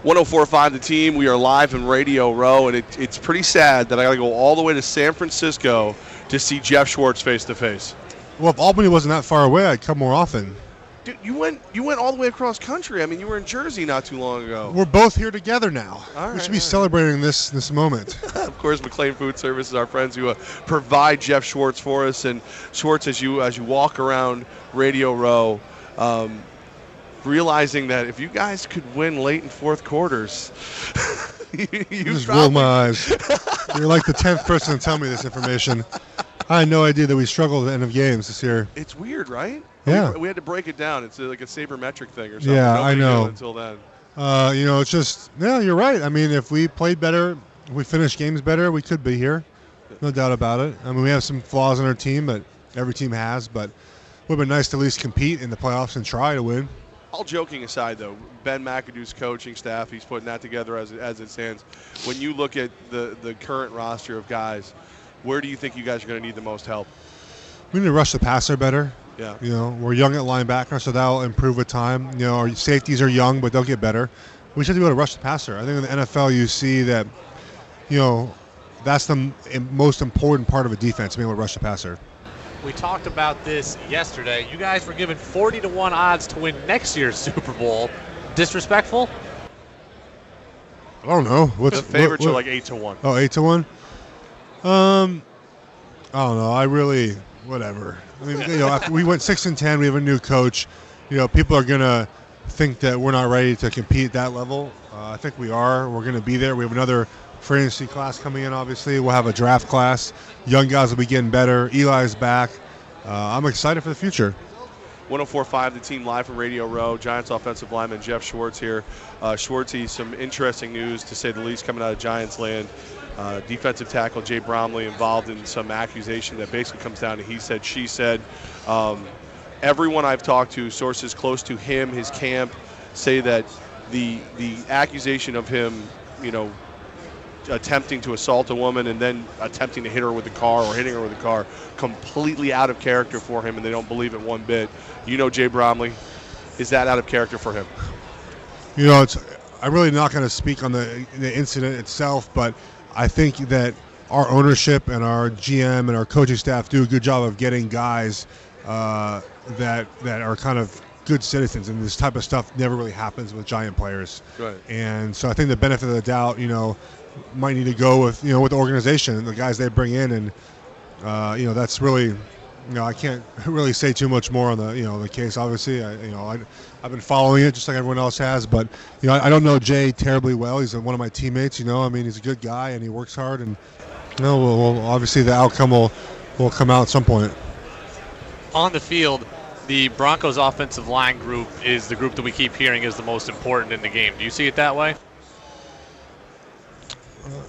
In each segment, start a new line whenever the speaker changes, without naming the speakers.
104.5 The Team. We are live in Radio Row, and it's pretty sad that I got to go all the way to San Francisco to see Geoff Schwartz face to face.
Well, if Albany wasn't that far away, I'd come more often.
Dude, you went all the way across country. I mean, you were in Jersey not too long ago.
We're both here together now.
All right,
we should be celebrating this moment.
Of course, McLean Food Service is our friends who provide Geoff Schwartz for us. And Schwartz, as you walk around Radio Row, realizing that if you guys could win late in fourth quarters, you
just roll my eyes. You're like the 10th person to tell me this information. I had no idea that we struggled at the end of games this year.
It's weird, right?
Yeah.
We had to break it down. It's like a sabermetric thing or something.
Yeah,
Nobody
I know.
knew until then.
It's just, yeah, you're right. I mean, if we played better, if we finished games better, we could be here. No doubt about it. I mean, we have some flaws in our team, but every team has. But it would have been nice to at least compete in the playoffs and try to win.
All joking aside, though, Ben McAdoo's coaching staff, he's putting that together as it stands. When you look at the current roster of guys, where do you think you guys are going to need the most help?
We need to rush the passer better.
Yeah.
We're young at linebacker, so that'll improve with time. Our safeties are young, but they'll get better. We should be able to rush the passer. I think in the NFL you see that, that's the most important part of a defense, being able to rush the passer.
We talked about this yesterday. You guys were given 40-1 odds to win next year's Super Bowl. Disrespectful?
I don't know.
The favorites are like 8-1.
Oh, 8-1? I don't know. Whatever. I mean, after we went 6-10, we have a new coach. People are gonna think that we're not ready to compete at that level. I think we are. We're gonna be there. We have another free agency class coming in. Obviously, we'll have a draft class. Young guys will be getting better. Eli's back. I'm excited for the future.
104.5 The Team, live from Radio Row. Giants offensive lineman Geoff Schwartz here. Schwartzy, some interesting news to say the least coming out of Giants land. Defensive tackle Jay Bromley involved in some accusation that basically comes down to he said, she said. Everyone I've talked to, sources close to him, his camp, say that the accusation of him, attempting to assault a woman and then attempting to hit her with a car or hitting her with a car, completely out of character for him, and they don't believe it one bit. Jay Bromley, is that out of character for him?
I'm really not going to speak on the incident itself, but I think that our ownership and our GM and our coaching staff do a good job of getting guys that are kind of good citizens, and this type of stuff never really happens with Giant players.
Right.
And so I think the benefit of the doubt, might need to go with with the organization, the guys they bring in, and that's really, I can't really say too much more on the case. Obviously, I've been following it just like everyone else has, but I don't know Jay terribly well. He's one of my teammates. He's a good guy and he works hard, and well, obviously the outcome will come out at some point.
On the field, the Broncos offensive line group is the group that we keep hearing is the most important in the game. Do you see it that way?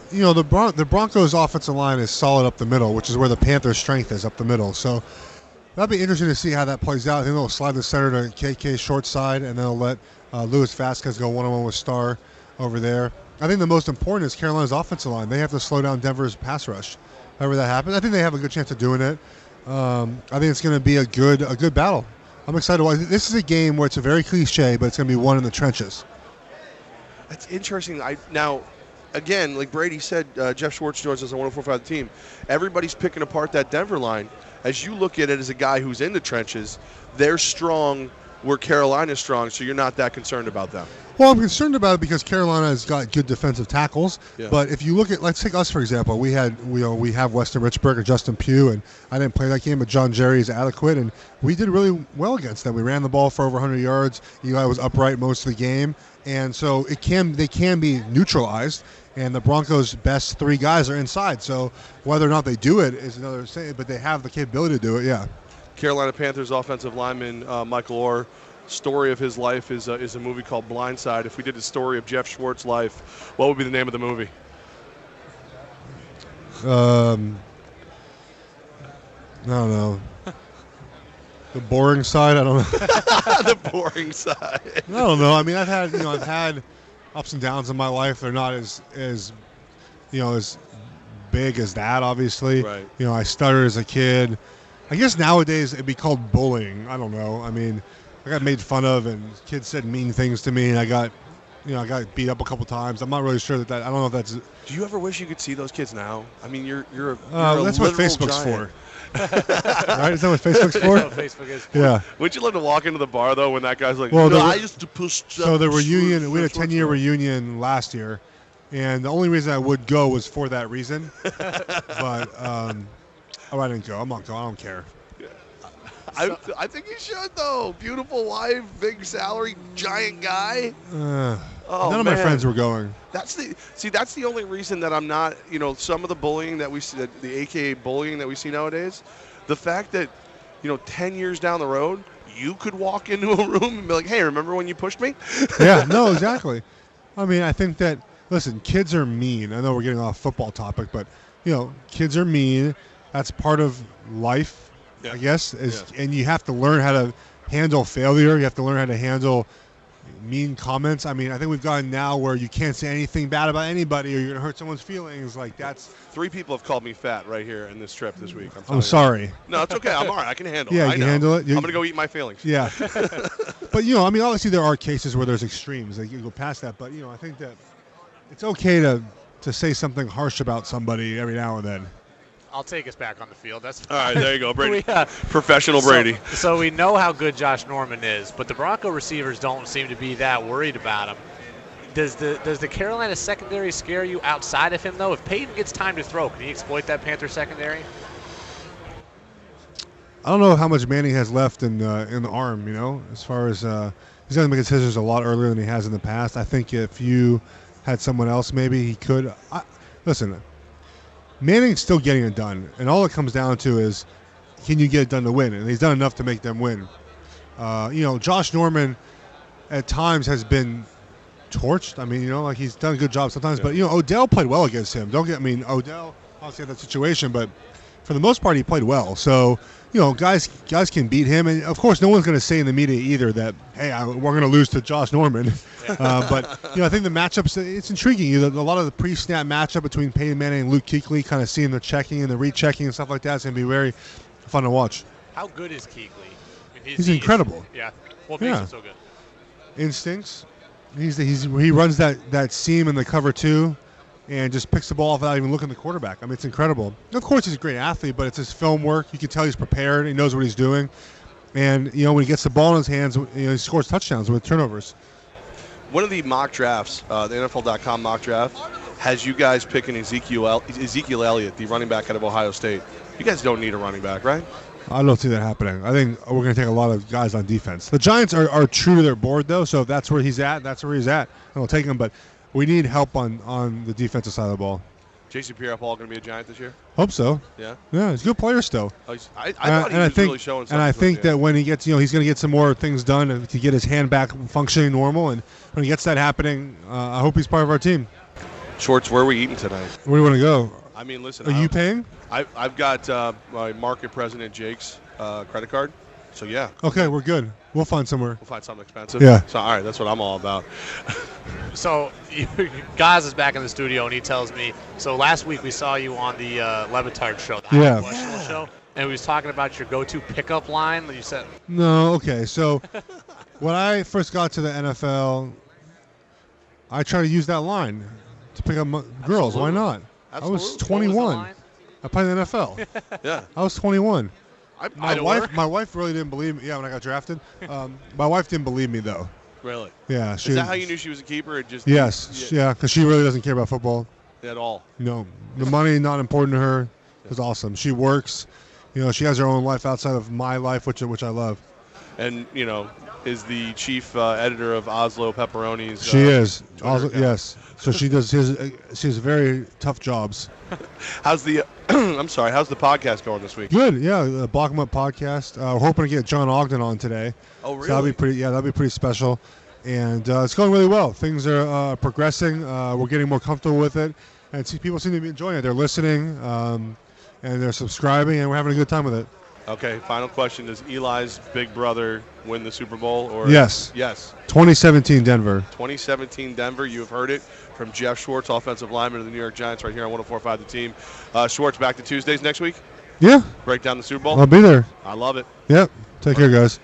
The Broncos offensive line is solid up the middle, which is where the Panthers' strength is, up the middle. So that'll be interesting to see how that plays out. I think they'll slide the center to KK short side, and they'll let Louis Vasquez go one-on-one with Starr over there. I think the most important is Carolina's offensive line. They have to slow down Denver's pass rush. However that happens, I think they have a good chance of doing it. I think it's going to be a good battle. I'm excited to watch. This is a game where it's a very cliche, but it's going to be won in the trenches.
That's interesting. Now, again, like Brady said, Geoff Schwartz joins us on 104.5 The Team. Everybody's picking apart that Denver line. As you look at it as a guy who's in the trenches, they're strong where Carolina's strong, so you're not that concerned about them.
Well, I'm concerned about it because Carolina has got good defensive tackles. Yeah. But if you look at, let's take us for example, we have Weston Richburg and Justin Pugh, and I didn't play that game, but John Jerry is adequate, and we did really well against them. We ran the ball for over 100 yards. Eli was upright most of the game, and so they can be neutralized. And the Broncos' best three guys are inside. So whether or not they do it is another thing, but they have the capability to do it. Yeah.
Carolina Panthers offensive lineman Michael Orr. Story of his life is a movie called Blindside. If we did the story of Geoff Schwartz's life, what would be the name of the movie?
I don't know. The boring side. I don't know.
The boring side.
I don't know. I mean, I've had ups and downs in my life. They're not as big as that, obviously.
Right.
I stuttered as a kid. I guess nowadays it'd be called bullying. I don't know. I mean, I got made fun of, and kids said mean things to me, and I got, I got beat up a couple times. I'm not really sure that I don't know if that's.
Do you ever wish you could see those kids now? I mean, you're a
That's what
literal
Facebook's
giant.
for. Right? Is that what Facebook's for?
That's what Facebook is for.
Yeah.
Wouldn't you love to walk into the bar though when that guy's like,
Well,
I used to push.
So the reunion, we had a
Schwartz
10-year reunion last year, and the only reason I would go was for that reason. But I didn't go. I'm not going. I don't care.
I think you should though. Beautiful wife, big salary, giant guy.
None of my friends were going.
That's the only reason that I'm not. Some of the bullying that we see, the AKA bullying that we see nowadays, the fact that 10 years down the road, you could walk into a room and be like, "Hey, remember when you pushed me?"
Yeah, no, exactly. I mean, I think that listen, kids are mean. I know we're getting off football topic, but kids are mean. That's part of life.
Yeah.
I guess, and you have to learn how to handle failure. You have to learn how to handle mean comments. I mean, I think we've gotten now where you can't say anything bad about anybody or you're going to hurt someone's feelings. Like, that's...
3 people have called me fat right here in this trip this week.
I'm sorry.
No, it's okay. I'm all right. I can handle it.
Yeah, you can handle it.
I'm going to go eat my feelings.
Yeah. But, I mean, obviously there are cases where there's extremes. Like, you go past that. But, I think that it's okay to say something harsh about somebody every now and then.
I'll take us back on the field. That's
all right. There you go, Brady.
We,
Professional Brady.
So we know how good Josh Norman is, but the Bronco receivers don't seem to be that worried about him. Does the Carolina secondary scare you outside of him though? If Peyton gets time to throw, can he exploit that Panther secondary?
I don't know how much Manning has left in the arm. As far as he's going to make decisions a lot earlier than he has in the past. I think if you had someone else, maybe he could. Listen. Manning's still getting it done, and all it comes down to is, can you get it done to win? And he's done enough to make them win. Josh Norman at times has been torched. I mean, like he's done a good job sometimes, but Odell played well against him. Odell obviously had that situation, but for the most part, he played well. So, guys can beat him, and of course, no one's going to say in the media either that, hey, we're going to lose to Josh Norman. But I think the matchups, it's intriguing. A lot of the pre-snap matchup between Peyton Manning and Luke Kuechly, kind of seeing the checking and the rechecking and stuff like that, is going to be very fun to watch.
How good is Kuechly? I mean,
he's incredible.
Yeah. What makes him so good?
Instincts. He runs that seam in the cover 2. And just picks the ball off without even looking at the quarterback. I mean, it's incredible. Of course, he's a great athlete, but it's his film work. You can tell he's prepared. He knows what he's doing. And, when he gets the ball in his hands, he scores touchdowns with turnovers.
One of the mock drafts, the NFL.com mock draft, has you guys picking Ezekiel Elliott, the running back out of Ohio State. You guys don't need a running back, right?
I don't see that happening. I think we're going to take a lot of guys on defense. The Giants are true to their board, though, so if that's where he's at, that's where he's at. And we'll take him, but we need help on the defensive side of the ball.
J.C. Pierre-Paul going to be a Giant this year?
Hope so.
Yeah?
Yeah, he's a good player still.
I thought he was really showing something.
And I think that when he gets, he's going to get some more things done to get his hand back functioning normal. And when he gets that happening, I hope he's part of our team.
Schwartz, where are we eating tonight?
Where do you want to go?
I mean, listen.
Are you paying?
I've got my market president Jake's credit card. So, yeah.
Okay, we're good. We'll find somewhere.
We'll find something expensive.
Yeah.
So, all right, that's what I'm all about.
So, Gaz is back in the studio, and he tells me, so last week we saw you on the Levitard show, the High show, and we was talking about your go-to pickup line that you said.
No, okay. So, when I first got to the NFL, I tried to use that line to pick up girls. Why not?
Absolutely.
I was 21. I played in the NFL.
Yeah.
I was 21.
My
wife really didn't believe me. Yeah, when I got drafted, my wife didn't believe me though.
Really?
Yeah.
Is that how you knew she was a keeper?
Yes. Yeah, because she really doesn't care about football
at all.
No, the money not important to her. It was awesome. She works. She has her own life outside of my life, which I love.
And is the chief editor of Oslo Pepperoni's.
She is. Oslo, yes. So she does she has very tough jobs.
How's the how's the podcast going this week?
Good, yeah. The Block 'em Up podcast. We're hoping to get John Ogden on today.
Oh, really?
So that'll be pretty special. And it's going really well. Things are progressing. We're getting more comfortable with it. And people seem to be enjoying it. They're listening, and they're subscribing, and we're having a good time with it.
Okay, final question. Does Eli's big brother win the Super Bowl? Or
Yes.
Yes.
2017 Denver.
2017 Denver. You have heard it from Geoff Schwartz, offensive lineman of the New York Giants, right here on 104.5 The Team. Schwartz, back to Tuesdays next week?
Yeah.
Break down the Super Bowl?
I'll be there.
I love it.
Yep. Take care, guys.